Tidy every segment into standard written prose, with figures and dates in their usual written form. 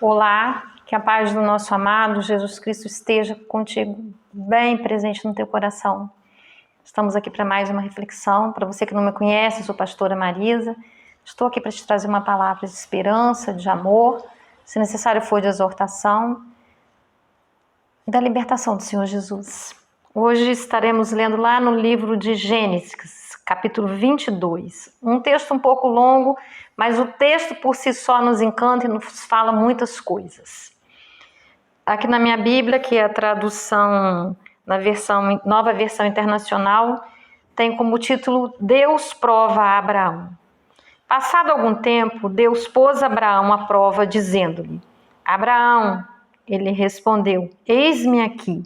Olá, que a paz do nosso amado Jesus Cristo esteja contigo, bem presente no teu coração. Estamos aqui para mais uma reflexão. Para você que não me conhece, eu sou a pastora Marisa. Estou aqui para te trazer uma palavra de esperança, de amor, se necessário for de exortação e da libertação do Senhor Jesus. Hoje estaremos lendo lá no livro de Gênesis, capítulo 22. Um texto um pouco longo, mas o texto por si só nos encanta e nos fala muitas coisas. Aqui na minha Bíblia, que é a tradução na Nova Versão Internacional, tem como título Deus prova a Abraão. Passado algum tempo, Deus pôs Abraão à prova, dizendo-lhe: Abraão, ele respondeu: Eis-me aqui.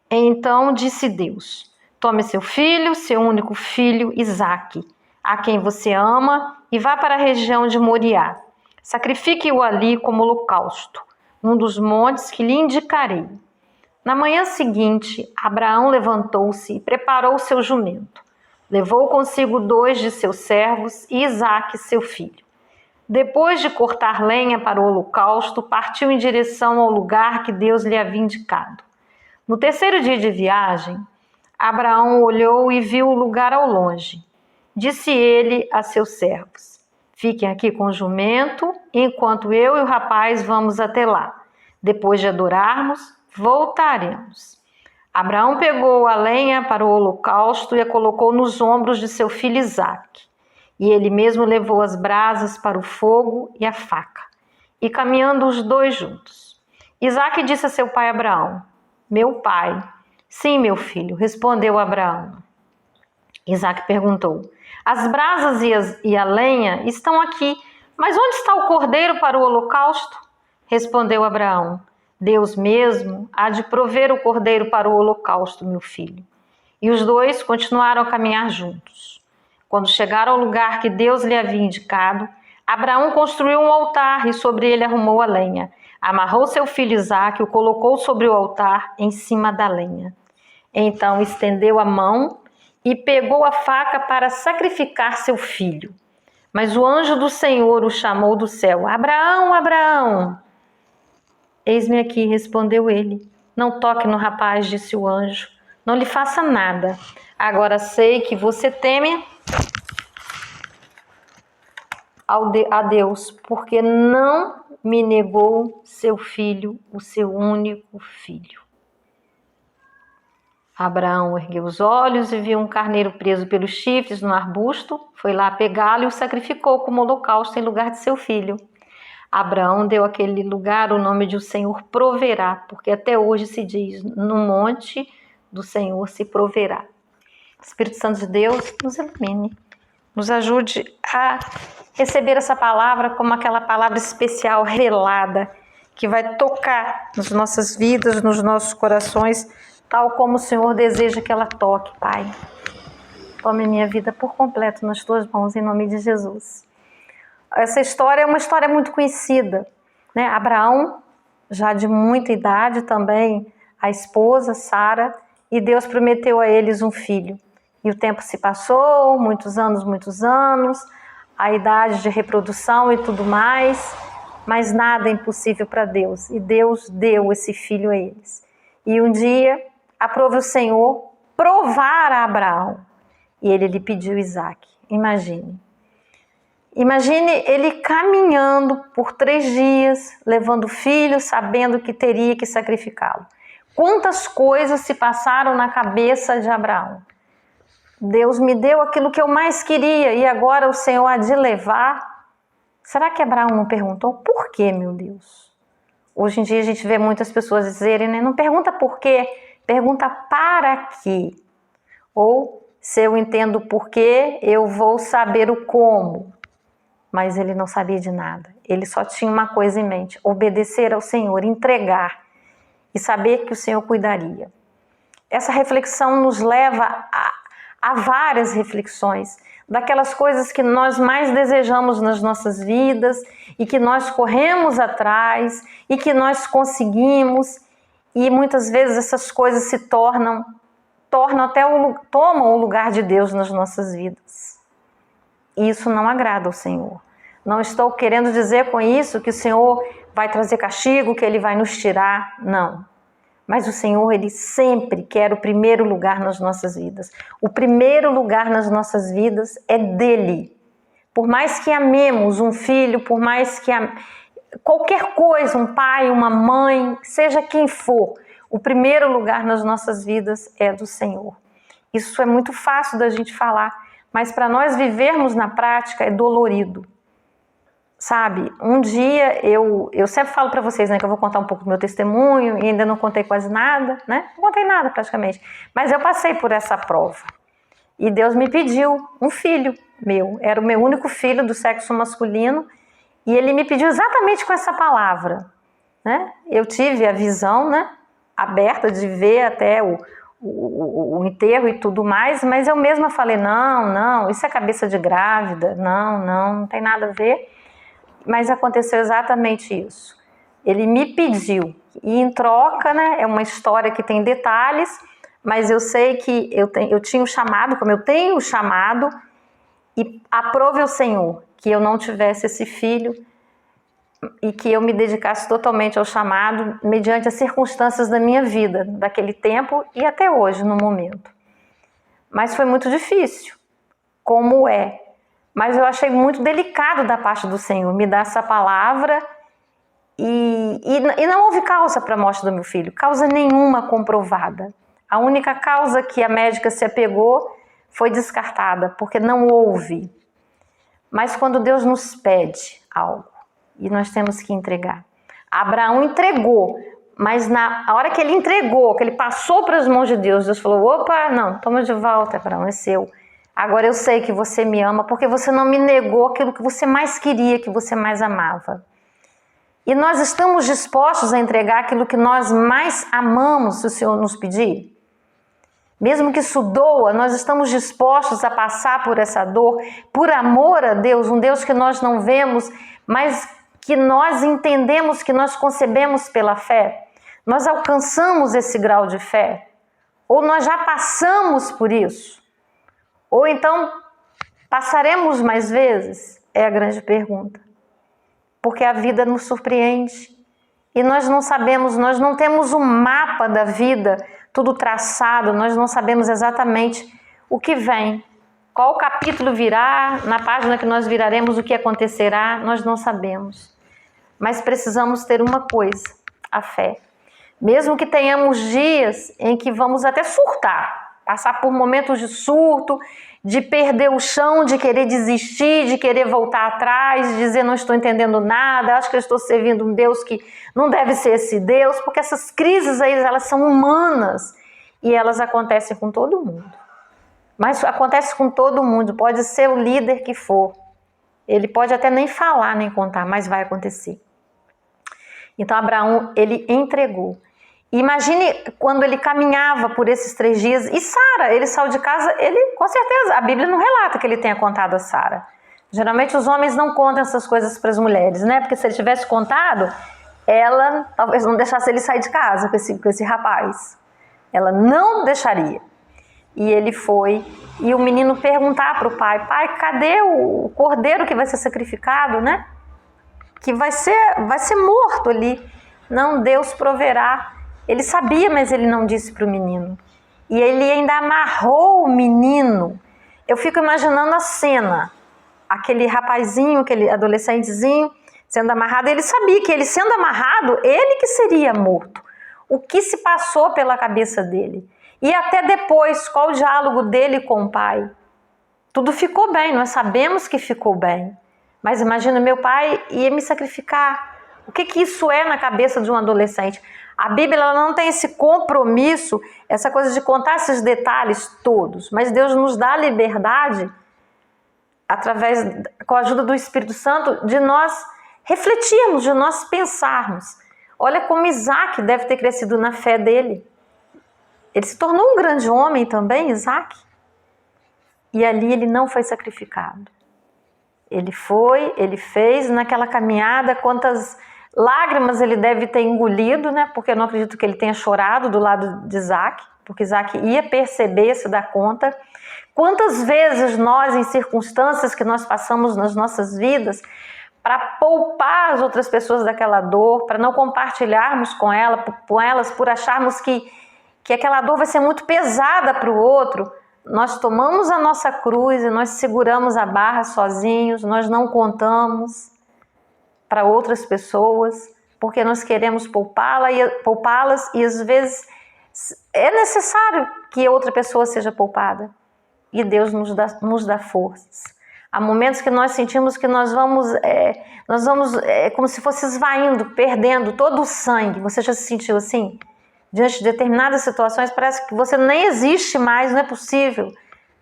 Então disse Deus: Tome seu filho, seu único filho, Isaque, a quem você ama, e vá para a região de Moriá. Sacrifique-o ali como holocausto, num dos montes que lhe indicarei. Na manhã seguinte, Abraão levantou-se e preparou seu jumento. Levou consigo 2 de seus servos e Isaque, seu filho. Depois de cortar lenha para o holocausto, partiu em direção ao lugar que Deus lhe havia indicado. No terceiro dia de viagem, Abraão olhou e viu o lugar ao longe. Disse ele a seus servos: Fiquem aqui com o jumento, enquanto eu e o rapaz vamos até lá. Depois de adorarmos, voltaremos. Abraão pegou a lenha para o holocausto e a colocou nos ombros de seu filho Isaque. E ele mesmo levou as brasas para o fogo e a faca, e caminhando os dois juntos. Isaque disse a seu pai Abraão: Meu pai. Sim, meu filho, respondeu Abraão. Isaque perguntou: As brasas e a lenha estão aqui, mas onde está o cordeiro para o holocausto? Respondeu Abraão: Deus mesmo há de prover o cordeiro para o holocausto, meu filho. E os dois continuaram a caminhar juntos. Quando chegaram ao lugar que Deus lhe havia indicado, Abraão construiu um altar e sobre ele arrumou a lenha. Amarrou seu filho Isaque, o colocou sobre o altar em cima da lenha. Então estendeu a mão e pegou a faca para sacrificar seu filho. Mas o anjo do Senhor o chamou do céu: Abraão, Abraão! Eis-me aqui, respondeu ele. Não toque no rapaz, disse o anjo. Não lhe faça nada. Agora sei que você teme a Deus, porque não me negou seu filho, o seu único filho. Abraão ergueu os olhos e viu um carneiro preso pelos chifres no arbusto. Foi lá pegá-lo e o sacrificou como holocausto em lugar de seu filho. Abraão deu àquele lugar o nome de o Senhor proverá, porque até hoje se diz: no monte do Senhor se proverá. Espírito Santo de Deus, nos ilumine, nos ajude a receber essa palavra como aquela palavra especial, revelada, que vai tocar nas nossas vidas, nos nossos corações, tal como o Senhor deseja que ela toque, Pai. Tome minha vida por completo nas tuas mãos, em nome de Jesus. Essa história é uma história muito conhecida, né? Abraão, já de muita idade também, a esposa, Sara, e Deus prometeu a eles um filho. E o tempo se passou, muitos anos, a idade de reprodução e tudo mais, mas nada é impossível para Deus. E Deus deu esse filho a eles. E um dia, aprove o Senhor provar a Abraão. E ele lhe pediu Isaque. Imagine ele caminhando por 3 dias, levando o filho, sabendo que teria que sacrificá-lo. Quantas coisas se passaram na cabeça de Abraão. Deus me deu aquilo que eu mais queria e agora o Senhor há de levar. Será que Abraão não perguntou por quê, meu Deus? Hoje em dia a gente vê muitas pessoas dizerem, né? Não pergunta por quê, pergunta para quê. Ou, se eu entendo por quê, eu vou saber o como. Mas ele não sabia de nada. Ele só tinha uma coisa em mente: obedecer ao Senhor, entregar e saber que o Senhor cuidaria. Essa reflexão nos leva a várias reflexões, daquelas coisas que nós mais desejamos nas nossas vidas e que nós corremos atrás e que nós conseguimos, e muitas vezes essas coisas se tomam o lugar de Deus nas nossas vidas. E isso não agrada ao Senhor. Não estou querendo dizer com isso que o Senhor vai trazer castigo, que Ele vai nos tirar, não. Mas o Senhor, Ele sempre quer o primeiro lugar nas nossas vidas. O primeiro lugar nas nossas vidas é dEle. Por mais que amemos um filho, por mais que qualquer coisa, um pai, uma mãe, seja quem for, o primeiro lugar nas nossas vidas é do Senhor. Isso é muito fácil da gente falar, mas para nós vivermos na prática é dolorido. Sabe, um dia eu sempre falo para vocês, né, que eu vou contar um pouco do meu testemunho e ainda não contei quase nada, né? Não contei nada praticamente, mas eu passei por essa prova. E Deus me pediu um filho meu, era o meu único filho do sexo masculino, e Ele me pediu exatamente com essa palavra, né? Eu tive a visão, né, aberta de ver até o enterro e tudo mais, mas eu mesma falei, não, isso é cabeça de grávida, não tem nada a ver. Mas aconteceu exatamente isso. Ele me pediu, e em troca, né, é uma história que tem detalhes, mas eu sei que eu tinha o chamado, como eu tenho o chamado, e aprove o Senhor que eu não tivesse esse filho e que eu me dedicasse totalmente ao chamado mediante as circunstâncias da minha vida, daquele tempo e até hoje, no momento. Mas foi muito difícil, como é. Mas eu achei muito delicado da parte do Senhor me dar essa palavra e não houve causa para a morte do meu filho, causa nenhuma comprovada. A única causa que a médica se apegou foi descartada, porque não houve. Mas quando Deus nos pede algo, e nós temos que entregar. Abraão entregou, mas na hora que ele entregou, que ele passou para as mãos de Deus, Deus falou, opa, não, toma de volta, Abraão, é seu. Agora eu sei que você me ama porque você não me negou aquilo que você mais queria, que você mais amava. E nós estamos dispostos a entregar aquilo que nós mais amamos, se o Senhor nos pedir? Mesmo que isso doa, nós estamos dispostos a passar por essa dor, por amor a Deus, um Deus que nós não vemos, mas que nós entendemos, que nós concebemos pela fé? Nós alcançamos esse grau de fé? Ou nós já passamos por isso? Ou então, passaremos mais vezes? É a grande pergunta. Porque a vida nos surpreende. E nós não sabemos, nós não temos um mapa da vida, tudo traçado, nós não sabemos exatamente o que vem. Qual capítulo virá, na página que nós viraremos, o que acontecerá, nós não sabemos. Mas precisamos ter uma coisa, a fé. Mesmo que tenhamos dias em que vamos até surtar, passar por momentos de surto, de perder o chão, de querer desistir, de querer voltar atrás, de dizer não estou entendendo nada, acho que eu estou servindo um Deus que não deve ser esse Deus, porque essas crises aí, elas são humanas e elas acontecem com todo mundo. Mas acontece com todo mundo, pode ser o líder que for, ele pode até nem falar, nem contar, mas vai acontecer. Então Abraão, ele entregou. Imagine quando ele caminhava por esses 3 dias, e Sara, ele saiu de casa, ele, com certeza, a Bíblia não relata que ele tenha contado a Sara. Geralmente os homens não contam essas coisas para as mulheres, né? Porque se ele tivesse contado, ela talvez não deixasse ele sair de casa com esse rapaz. Ela não deixaria. E ele foi, e o menino perguntar para o pai, pai, cadê o cordeiro que vai ser sacrificado, né? Que vai ser morto ali. Não, Deus proverá. Ele sabia, mas ele não disse para o menino. E ele ainda amarrou o menino. Eu fico imaginando a cena. Aquele rapazinho, aquele adolescentezinho sendo amarrado. Ele sabia que ele sendo amarrado, ele que seria morto. O que se passou pela cabeça dele? E até depois, qual o diálogo dele com o pai? Tudo ficou bem, nós sabemos que ficou bem. Mas imagina, meu pai ia me sacrificar. O que isso é na cabeça de um adolescente? A Bíblia ela não tem esse compromisso, essa coisa de contar esses detalhes todos, mas Deus nos dá a liberdade, com a ajuda do Espírito Santo, de nós refletirmos, de nós pensarmos. Olha como Isaac deve ter crescido na fé dele. Ele se tornou um grande homem também, Isaac. E ali ele não foi sacrificado. Ele fez naquela caminhada, quantas lágrimas ele deve ter engolido, né? Porque eu não acredito que ele tenha chorado do lado de Isaac. porque Isaac ia perceber, se dar conta. Quantas vezes nós, em circunstâncias que nós passamos nas nossas vidas, para poupar as outras pessoas daquela dor, para não compartilharmos com elas, por acharmos que aquela dor vai ser muito pesada para o outro, nós tomamos a nossa cruz e nós seguramos a barra sozinhos, nós não contamos para outras pessoas, porque nós queremos poupá-las e às vezes é necessário que outra pessoa seja poupada. E Deus nos dá forças. Há momentos que nós sentimos que nós vamos como se fosse esvaindo, perdendo todo o sangue. Você já se sentiu assim? Diante de determinadas situações, parece que você nem existe mais, não é possível.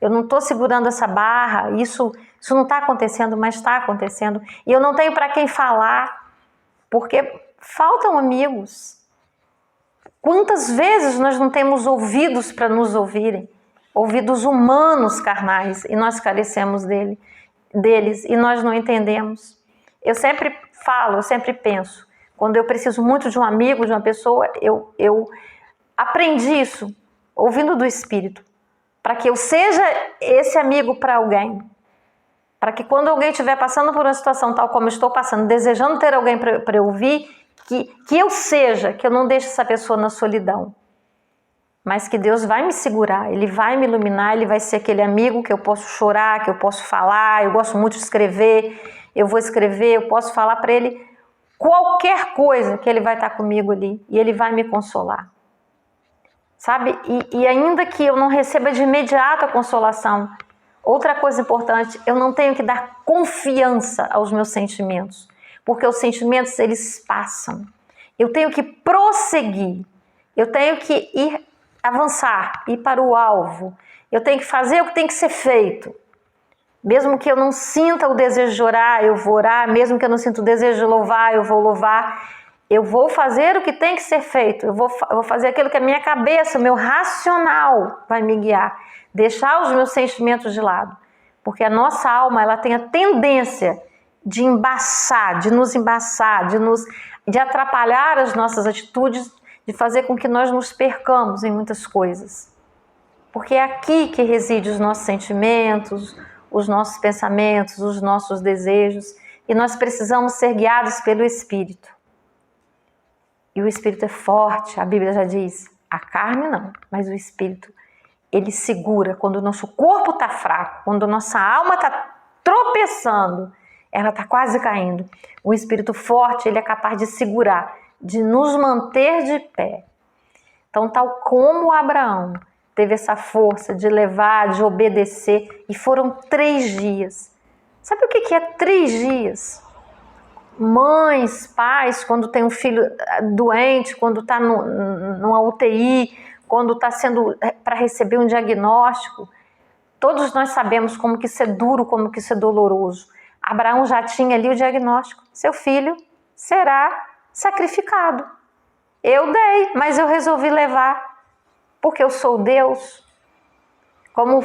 Eu não estou segurando essa barra, isso não está acontecendo, mas está acontecendo. E eu não tenho para quem falar, porque faltam amigos. Quantas vezes nós não temos ouvidos para nos ouvirem? Ouvidos humanos carnais, e nós carecemos deles, e nós não entendemos. Eu sempre falo, eu sempre penso, quando eu preciso muito de um amigo, de uma pessoa, eu aprendi isso, ouvindo do Espírito, para que eu seja esse amigo para alguém, para que quando alguém estiver passando por uma situação tal como eu estou passando, desejando ter alguém para eu ouvir, que eu seja, que eu não deixe essa pessoa na solidão. Mas que Deus vai me segurar, Ele vai me iluminar, Ele vai ser aquele amigo que eu posso chorar, que eu posso falar. Eu gosto muito de escrever, eu vou escrever, eu posso falar para Ele qualquer coisa, que Ele vai estar comigo ali e Ele vai me consolar. Sabe? E ainda que eu não receba de imediato a consolação, outra coisa importante, eu não tenho que dar confiança aos meus sentimentos, porque os sentimentos, eles passam. Eu tenho que prosseguir, eu tenho que avançar, ir para o alvo. Eu tenho que fazer o que tem que ser feito. Mesmo que eu não sinta o desejo de orar, eu vou orar. Mesmo que eu não sinta o desejo de louvar, eu vou louvar. Eu vou fazer o que tem que ser feito. Eu vou fazer aquilo que a minha cabeça, o meu racional vai me guiar. Deixar os meus sentimentos de lado. Porque a nossa alma, ela tem a tendência de embaçar, de atrapalhar as nossas atitudes, de fazer com que nós nos percamos em muitas coisas. Porque é aqui que residem os nossos sentimentos, os nossos pensamentos, os nossos desejos, e nós precisamos ser guiados pelo Espírito. E o Espírito é forte, a Bíblia já diz, a carne não, mas o Espírito, ele segura quando o nosso corpo está fraco, quando a nossa alma está tropeçando, ela está quase caindo. O Espírito forte, ele é capaz de segurar, de nos manter de pé. Então, tal como Abraão teve essa força de levar, de obedecer, e foram 3 dias. Sabe o que é 3 dias? Mães, pais, quando tem um filho doente, quando está numa UTI, quando está sendo para receber um diagnóstico, todos nós sabemos como que isso é duro, como que isso é doloroso. Abraão já tinha ali o diagnóstico. Seu filho será sacrificado. Eu dei, mas eu resolvi levar, porque eu sou Deus. Como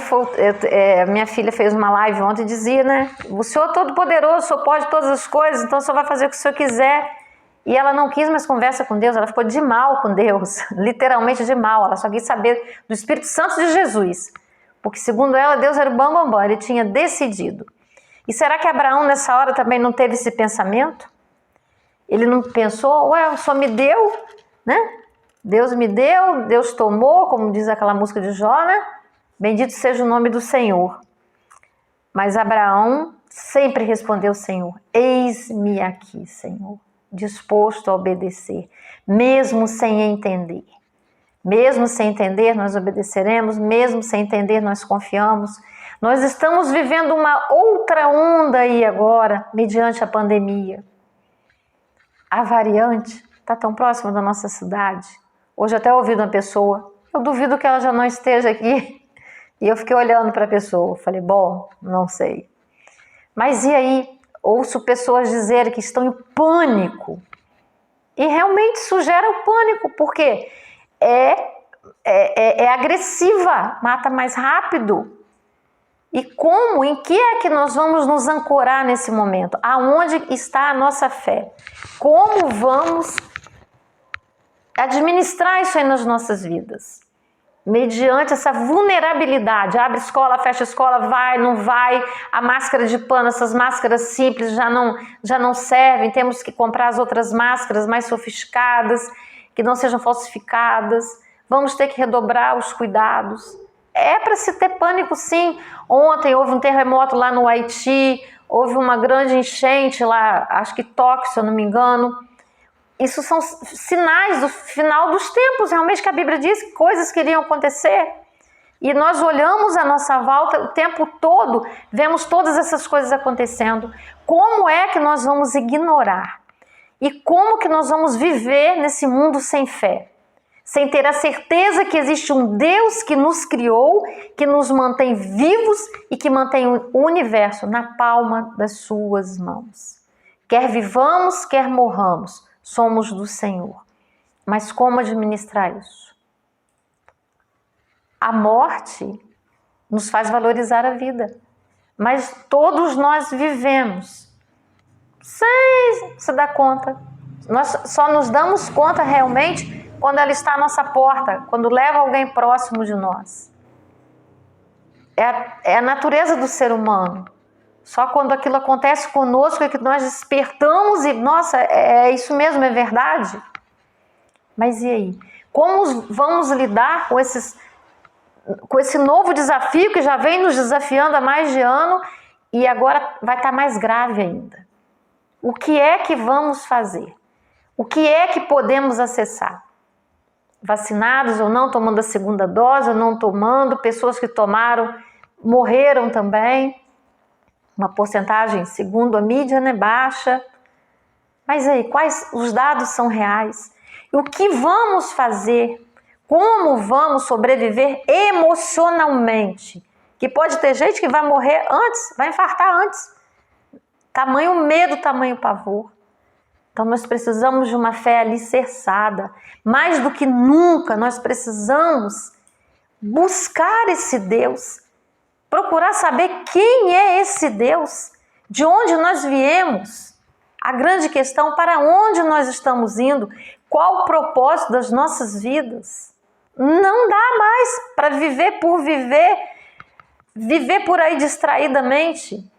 minha filha fez uma live ontem e dizia, né? O Senhor Todo-Poderoso, o Senhor pode todas as coisas, então o Senhor vai fazer o que o Senhor quiser. E ela não quis mais conversa com Deus, ela ficou de mal com Deus, literalmente de mal. Ela só quis saber do Espírito Santo de Jesus, porque segundo ela, Deus era o bambambam, ele tinha decidido. E será que Abraão nessa hora também não teve esse pensamento? Ele não pensou, ué, o Senhor me deu, né? Deus me deu, Deus tomou, como diz aquela música de Jó, né? Bendito seja o nome do Senhor. Mas Abraão sempre respondeu ao Senhor, eis-me aqui, Senhor, disposto a obedecer, mesmo sem entender. Mesmo sem entender, nós obedeceremos, mesmo sem entender, nós confiamos. Nós estamos vivendo uma outra onda aí agora, mediante a pandemia. A variante está tão próxima da nossa cidade. Hoje até ouvi de uma pessoa, eu duvido que ela já não esteja aqui. E eu fiquei olhando para a pessoa, falei, bom, não sei. Mas e aí? Ouço pessoas dizerem que estão em pânico. E realmente isso gera o pânico, porque é agressiva, mata mais rápido. E como, em que é que nós vamos nos ancorar nesse momento? Aonde está a nossa fé? Como vamos administrar isso aí nas nossas vidas? mediante essa vulnerabilidade. Abre escola, fecha escola, vai, não vai, a máscara de pano, essas máscaras simples já não servem, temos que comprar as outras máscaras mais sofisticadas, que não sejam falsificadas, vamos ter que redobrar os cuidados. É para se ter pânico, sim. Ontem houve um terremoto lá no Haiti, houve uma grande enchente lá, acho que Tóquio, se eu não me engano. Isso são sinais do final dos tempos, realmente, que a Bíblia diz que coisas que iriam acontecer. E nós olhamos à nossa volta o tempo todo, vemos todas essas coisas acontecendo. Como é que nós vamos ignorar? E como que nós vamos viver nesse mundo sem fé? Sem ter a certeza que existe um Deus que nos criou, que nos mantém vivos e que mantém o universo na palma das suas mãos. Quer vivamos, quer morramos, somos do Senhor. Mas como administrar isso? A morte nos faz valorizar a vida, mas todos nós vivemos sem se dar conta. Nós só nos damos conta realmente quando ela está à nossa porta, quando leva alguém próximo de nós. É a natureza do ser humano. Só quando aquilo acontece conosco é que nós despertamos e, nossa, é isso mesmo, é verdade? Mas e aí? Como vamos lidar com esse novo desafio que já vem nos desafiando há mais de ano e agora vai estar mais grave ainda? O que é que vamos fazer? O que é que podemos acessar? Vacinados ou não, tomando a segunda dose ou não tomando, pessoas que tomaram morreram também, uma porcentagem, segundo a mídia, né, baixa. Mas aí, quais os dados são reais? E o que vamos fazer? Como vamos sobreviver emocionalmente? Que pode ter gente que vai morrer antes, vai infartar antes. Tamanho medo, tamanho pavor. Então nós precisamos de uma fé alicerçada. Mais do que nunca, nós precisamos buscar esse Deus. Procurar saber quem é esse Deus. De onde nós viemos. A grande questão, para onde nós estamos indo. Qual o propósito das nossas vidas. Não dá mais para viver por viver. Viver por aí distraidamente.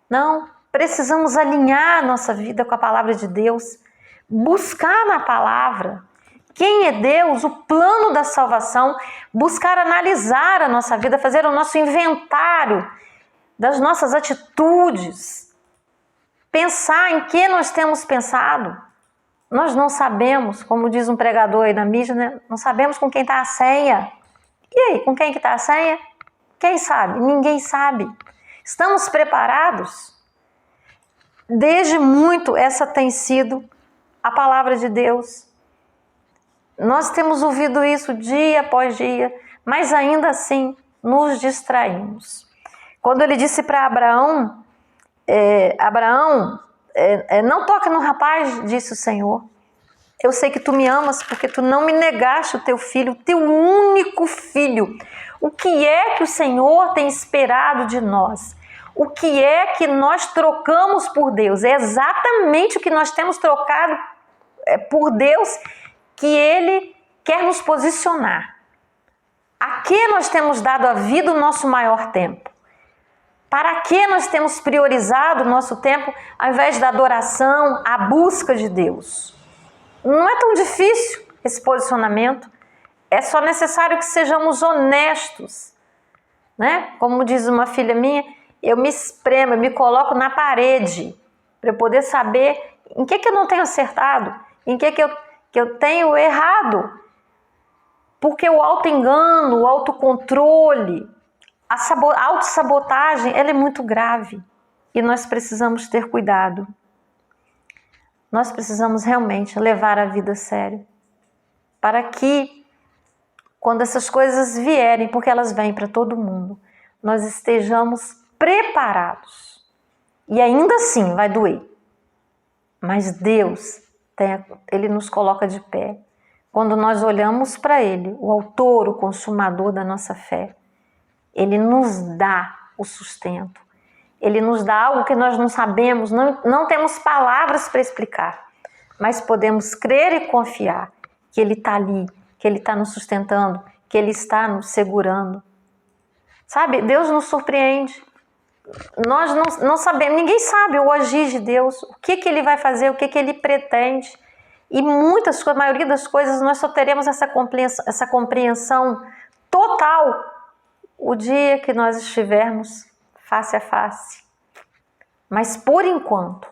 Não. Precisamos alinhar a nossa vida com a palavra de Deus, buscar na palavra quem é Deus, o plano da salvação, buscar analisar a nossa vida, fazer o nosso inventário das nossas atitudes, pensar em que nós temos pensado. Nós não sabemos, como diz um pregador aí na mídia, né? Não sabemos com quem está a senha. E aí, com quem que está a senha? Quem sabe? Ninguém sabe. Estamos preparados? Desde muito essa tem sido a palavra de Deus. Nós temos ouvido isso dia após dia, mas ainda assim nos distraímos. Quando ele disse para Abraão, não toque no rapaz, disse o Senhor. Eu sei que tu me amas porque tu não me negaste o teu filho, o teu único filho. O que é que o Senhor tem esperado de nós? O que é que nós trocamos por Deus? É exatamente o que nós temos trocado por Deus que Ele quer nos posicionar. A que nós temos dado a vida o nosso maior tempo? Para que nós temos priorizado o nosso tempo ao invés da adoração, a busca de Deus? Não é tão difícil esse posicionamento. É só necessário que sejamos honestos. Né? Como diz uma filha minha, eu me espremo, eu me coloco na parede para eu poder saber em que eu não tenho acertado, em que eu tenho errado. Porque o auto-engano, o autocontrole, a autossabotagem, ela é muito grave. E nós precisamos ter cuidado. Nós precisamos realmente levar a vida a sério. Para que, quando essas coisas vierem, porque elas vêm para todo mundo, nós estejamos preparados. E ainda assim vai doer. Mas Deus, Ele nos coloca de pé. Quando nós olhamos para Ele, o autor, o consumador da nossa fé, Ele nos dá o sustento. Ele nos dá algo que nós não sabemos, não temos palavras para explicar. Mas podemos crer e confiar que Ele está ali, que Ele está nos sustentando, que Ele está nos segurando. Sabe, Deus nos surpreende. Nós não sabemos, ninguém sabe o agir de Deus, o que Ele vai fazer, o que Ele pretende. E a maioria das coisas nós só teremos essa compreensão total o dia que nós estivermos face a face. Mas por enquanto,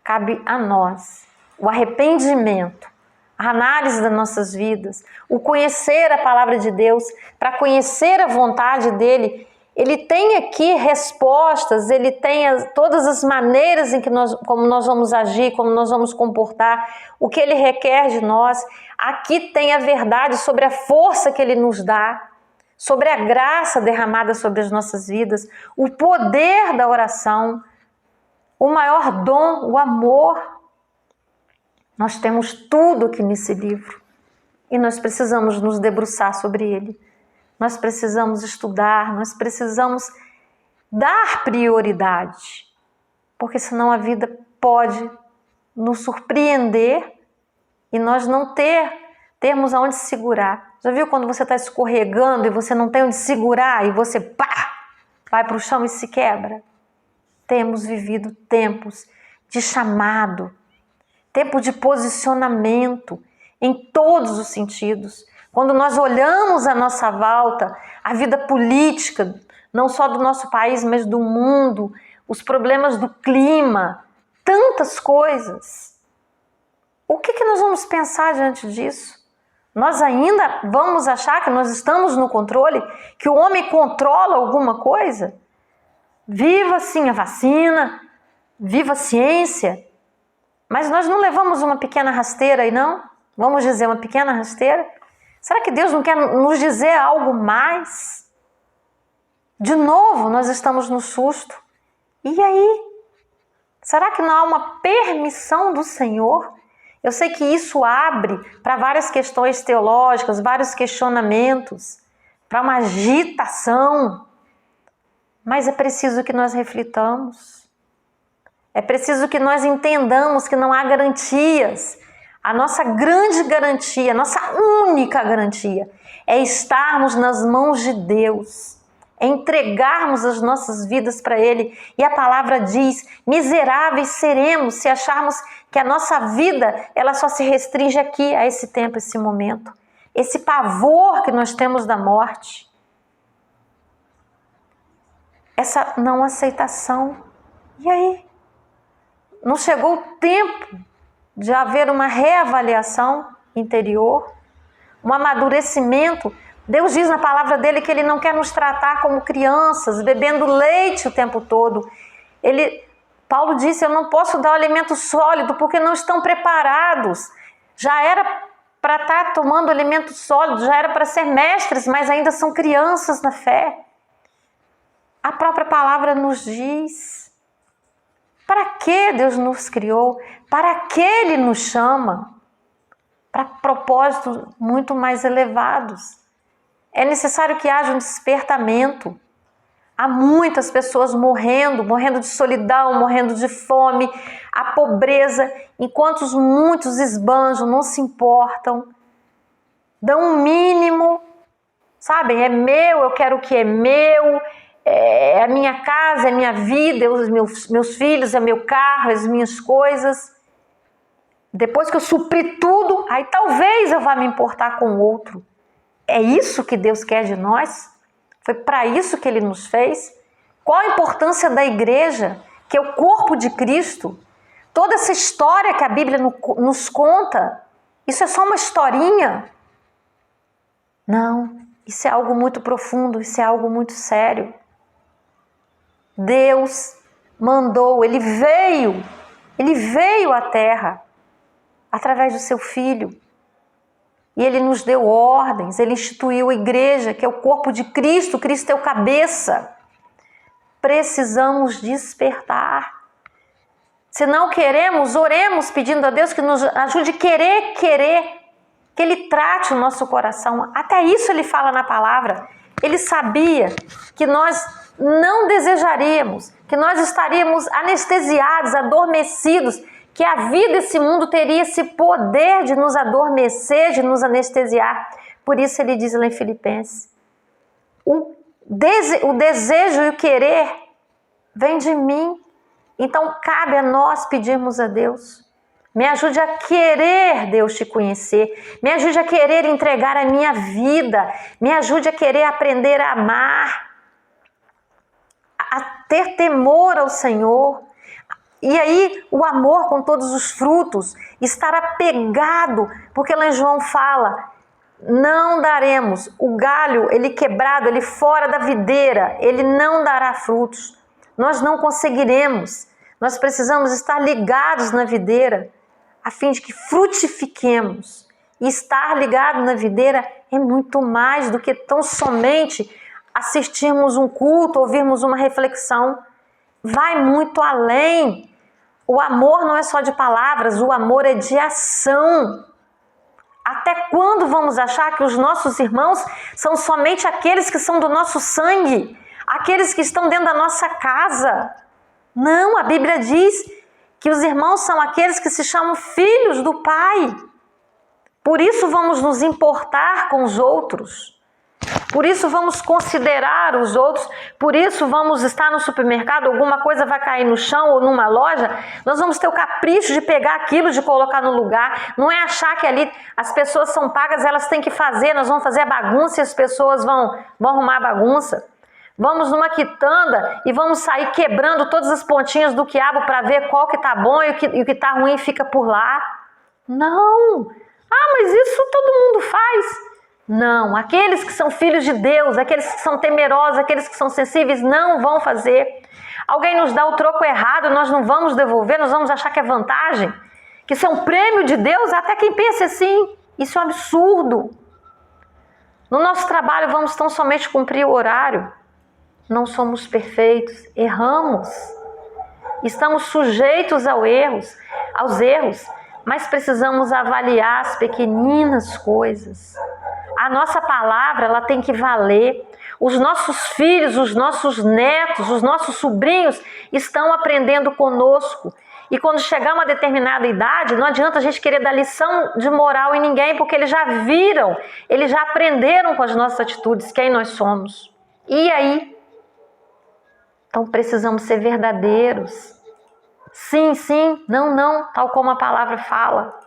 cabe a nós o arrependimento, a análise das nossas vidas, o conhecer a palavra de Deus, para conhecer a vontade dEle. Ele tem aqui respostas, Ele tem todas as maneiras em que como nós vamos agir, como nós vamos comportar, o que Ele requer de nós. Aqui tem a verdade sobre a força que Ele nos dá, sobre a graça derramada sobre as nossas vidas, o poder da oração, o maior dom, o amor. Nós temos tudo aqui nesse livro e nós precisamos nos debruçar sobre ele. Nós precisamos estudar, nós precisamos dar prioridade, porque senão a vida pode nos surpreender e nós não termos aonde segurar. Já viu quando você está escorregando e você não tem onde segurar e você vai para o chão e se quebra? Temos vivido tempos de chamado, tempo de posicionamento em todos os sentidos. Quando nós olhamos à nossa volta, a vida política, não só do nosso país, mas do mundo, os problemas do clima, tantas coisas. O que nós vamos pensar diante disso? Nós ainda vamos achar que nós estamos no controle, que o homem controla alguma coisa? Viva sim a vacina, viva a ciência, mas nós não levamos uma pequena rasteira aí não? Vamos dizer uma pequena rasteira? Será que Deus não quer nos dizer algo mais? De novo, nós estamos no susto. E aí? Será que não há uma permissão do Senhor? Eu sei que isso abre para várias questões teológicas, vários questionamentos, para uma agitação. Mas é preciso que nós reflitamos. É preciso que nós entendamos que não há garantias. A nossa grande garantia, a nossa única garantia é estarmos nas mãos de Deus, é entregarmos as nossas vidas para Ele. E a palavra diz, miseráveis seremos se acharmos que a nossa vida ela só se restringe aqui, a esse tempo, esse momento. Esse pavor que nós temos da morte. Essa não aceitação. E aí? Não chegou o tempo de haver uma reavaliação interior, um amadurecimento? Deus diz na palavra dele que Ele não quer nos tratar como crianças, bebendo leite o tempo todo. Paulo disse, eu não posso dar o alimento sólido porque não estão preparados. Já era para estar tomando alimento sólido, já era para ser mestres, mas ainda são crianças na fé. A própria palavra nos diz. Para que Deus nos criou? Para que Ele nos chama? Para propósitos muito mais elevados. É necessário que haja um despertamento. Há muitas pessoas morrendo de solidão, morrendo de fome, a pobreza, enquanto muitos esbanjam, não se importam, dão um mínimo, sabem? É meu, eu quero o que é meu, é a minha casa, é a minha vida, os meus filhos, é meu carro, as minhas coisas. Depois que eu suprir tudo, aí talvez eu vá me importar com o outro. É isso que Deus quer de nós? Foi para isso que Ele nos fez? Qual a importância da igreja, que é o corpo de Cristo? Toda essa história que a Bíblia nos conta, isso é só uma historinha? Não, isso é algo muito profundo, isso é algo muito sério. Deus mandou, Ele veio à terra através do seu Filho. E Ele nos deu ordens, Ele instituiu a igreja, que é o corpo de Cristo, Cristo é o cabeça. Precisamos despertar. Se não queremos, oremos pedindo a Deus que nos ajude a querer, que Ele trate o nosso coração. Até isso Ele fala na palavra. Ele sabia que nós não desejaríamos, que nós estaríamos anestesiados, adormecidos, que a vida desse mundo teria esse poder de nos adormecer, de nos anestesiar. Por isso ele diz lá em Filipenses, o desejo e o querer vem de mim. Então cabe a nós pedirmos a Deus, me ajude a querer, Deus, te conhecer, me ajude a querer entregar a minha vida, me ajude a querer aprender a amar, a ter temor ao Senhor. E aí o amor com todos os frutos, estar apegado, porque lá em João fala, não daremos, o galho, ele quebrado, ele fora da videira, ele não dará frutos, nós não conseguiremos, nós precisamos estar ligados na videira, a fim de que frutifiquemos. E estar ligado na videira é muito mais do que tão somente assistirmos um culto, ouvirmos uma reflexão, vai muito além. O amor não é só de palavras, o amor é de ação. Até quando vamos achar que os nossos irmãos são somente aqueles que são do nosso sangue, aqueles que estão dentro da nossa casa? Não, a Bíblia diz que os irmãos são aqueles que se chamam filhos do Pai. Por isso vamos nos importar com os outros. Por isso vamos considerar os outros, por isso vamos estar no supermercado, alguma coisa vai cair no chão ou numa loja, nós vamos ter o capricho de pegar aquilo, de colocar no lugar, não é achar que ali as pessoas são pagas, elas têm que fazer, nós vamos fazer a bagunça e as pessoas vão arrumar a bagunça. Vamos numa quitanda e vamos sair quebrando todas as pontinhas do quiabo para ver qual que tá bom e o que tá ruim fica por lá. Não! Ah, mas isso todo mundo faz. Não, aqueles que são filhos de Deus, aqueles que são temerosos, aqueles que são sensíveis, não vão fazer. Alguém nos dá o troco errado, nós não vamos devolver, nós vamos achar que é vantagem, que isso é um prêmio de Deus, até quem pensa assim, isso é um absurdo. No nosso trabalho vamos tão somente cumprir o horário, não somos perfeitos, erramos, estamos sujeitos aos erros, mas precisamos avaliar as pequeninas coisas. A nossa palavra, ela tem que valer. Os nossos filhos, os nossos netos, os nossos sobrinhos estão aprendendo conosco. E quando chegar uma determinada idade, não adianta a gente querer dar lição de moral em ninguém, porque eles já viram, eles já aprenderam com as nossas atitudes quem nós somos. E aí? Então precisamos ser verdadeiros. Sim, sim, não, não, tal como a palavra fala.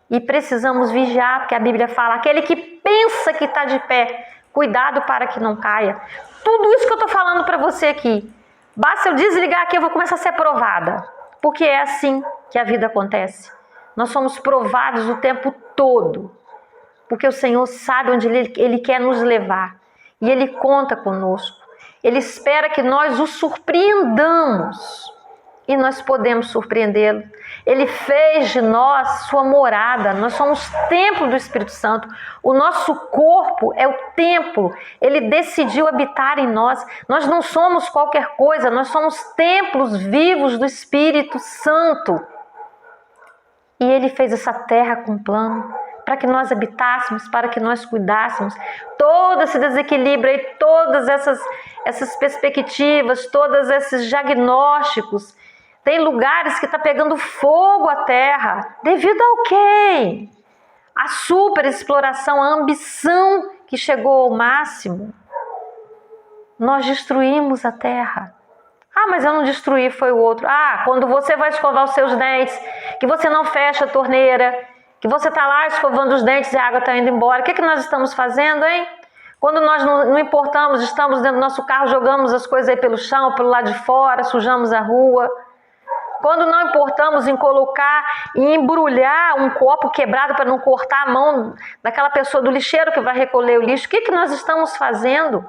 E precisamos vigiar, porque a Bíblia fala, aquele que pensa que está de pé, cuidado para que não caia. Tudo isso que eu estou falando para você aqui, basta eu desligar aqui, eu vou começar a ser provada. Porque é assim que a vida acontece. Nós somos provados o tempo todo. Porque o Senhor sabe onde Ele quer nos levar. E Ele conta conosco. Ele espera que nós o surpreendamos. E nós podemos surpreendê-lo. Ele fez de nós sua morada. Nós somos templo do Espírito Santo. O nosso corpo é o templo. Ele decidiu habitar em nós. Nós não somos qualquer coisa. Nós somos templos vivos do Espírito Santo. E Ele fez essa terra com plano para que nós habitássemos, para que nós cuidássemos. Todo esse desequilíbrio aí, todas essas perspectivas, todos esses diagnósticos. Tem lugares que está pegando fogo a terra. Devido ao quê? A superexploração, a ambição que chegou ao máximo. Nós destruímos a terra. Ah, mas eu não destruí, foi o outro. Ah, quando você vai escovar os seus dentes, que você não fecha a torneira, que você está lá escovando os dentes e a água está indo embora. O que nós estamos fazendo, hein? Quando nós não importamos, estamos dentro do nosso carro, jogamos as coisas aí pelo chão, pelo lado de fora, sujamos a rua. Quando não importamos em colocar e embrulhar um copo quebrado para não cortar a mão daquela pessoa do lixeiro que vai recolher o lixo, o que nós estamos fazendo?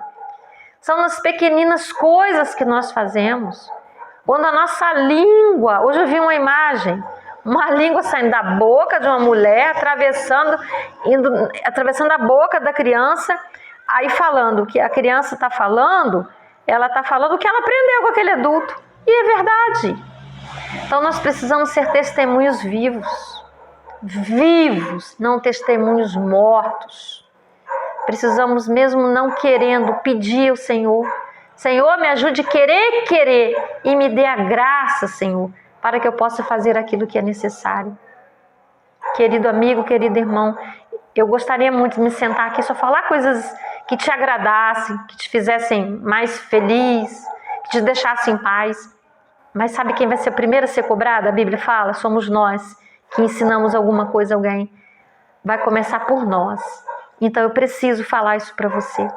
São as pequeninas coisas que nós fazemos. Quando a nossa língua, hoje eu vi uma imagem, uma língua saindo da boca de uma mulher, atravessando a boca da criança, aí falando o que a criança está falando, ela está falando o que ela aprendeu com aquele adulto. E é verdade. Então nós precisamos ser testemunhos vivos, não testemunhos mortos. Precisamos, mesmo não querendo, pedir ao Senhor, Senhor, me ajude a querer e me dê a graça, Senhor, para que eu possa fazer aquilo que é necessário. Querido amigo, querido irmão, Eu gostaria muito de me sentar aqui e só falar coisas que te agradassem, que te fizessem mais feliz, que te deixassem em paz. Mas sabe quem vai ser o primeiro a ser cobrado? A Bíblia fala, somos nós que ensinamos alguma coisa a alguém. Vai começar por nós. Então eu preciso falar isso para você.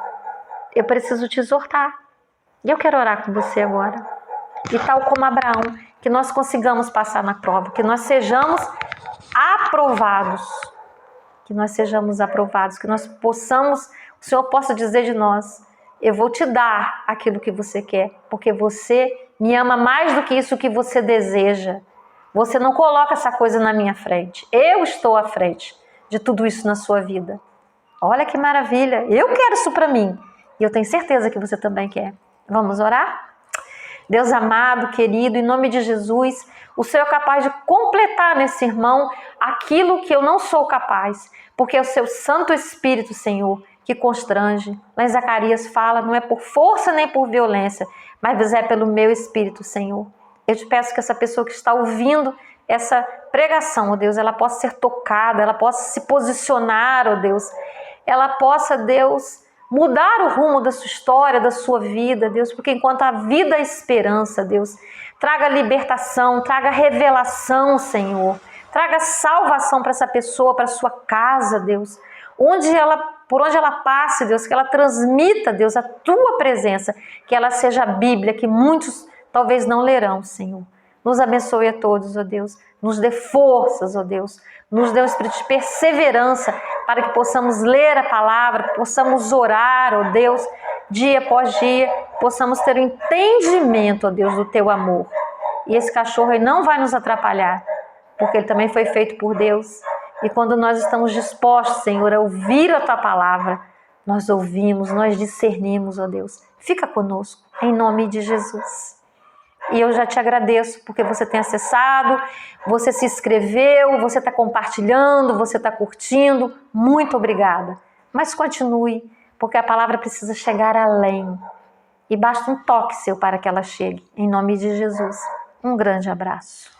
Eu preciso te exortar. E eu quero orar com você agora. E tal como Abraão, que nós consigamos passar na prova, que nós sejamos aprovados. Que nós sejamos aprovados, que nós possamos, o Senhor possa dizer de nós, eu vou te dar aquilo que você quer, porque você me ama mais do que isso que você deseja. Você não coloca essa coisa na minha frente. Eu estou à frente de tudo isso na sua vida. Olha que maravilha. Eu quero isso para mim. E eu tenho certeza que você também quer. Vamos orar? Deus amado, querido, em nome de Jesus, o Senhor é capaz de completar nesse irmão aquilo que eu não sou capaz, porque é o seu Santo Espírito, Senhor, que constrange. Lá em Zacarias fala, não é por força nem por violência, mas é pelo meu Espírito, Senhor. Eu te peço que essa pessoa que está ouvindo essa pregação, ó Deus, ela possa ser tocada, ela possa se posicionar, ó Deus, ela possa, Deus, mudar o rumo da sua história, da sua vida, Deus, porque enquanto a vida é esperança, Deus, traga libertação, traga revelação, Senhor, traga salvação para essa pessoa, para sua casa, Deus, por onde ela passe, Deus, que ela transmita, Deus, a tua presença, que ela seja a Bíblia, que muitos talvez não lerão, Senhor. Nos abençoe a todos, ó Deus, nos dê forças, ó Deus, nos dê um espírito de perseverança para que possamos ler a palavra, possamos orar, ó Deus, dia após dia, possamos ter o entendimento, ó Deus, do teu amor. E esse cachorro aí não vai nos atrapalhar, porque ele também foi feito por Deus. E quando nós estamos dispostos, Senhor, a ouvir a tua palavra, nós ouvimos, nós discernimos, ó Deus. Fica conosco, em nome de Jesus. E eu já te agradeço porque você tem acessado, você se inscreveu, você está compartilhando, você está curtindo. Muito obrigada. Mas continue, porque a palavra precisa chegar além. E basta um toque seu para que ela chegue. Em nome de Jesus. Um grande abraço.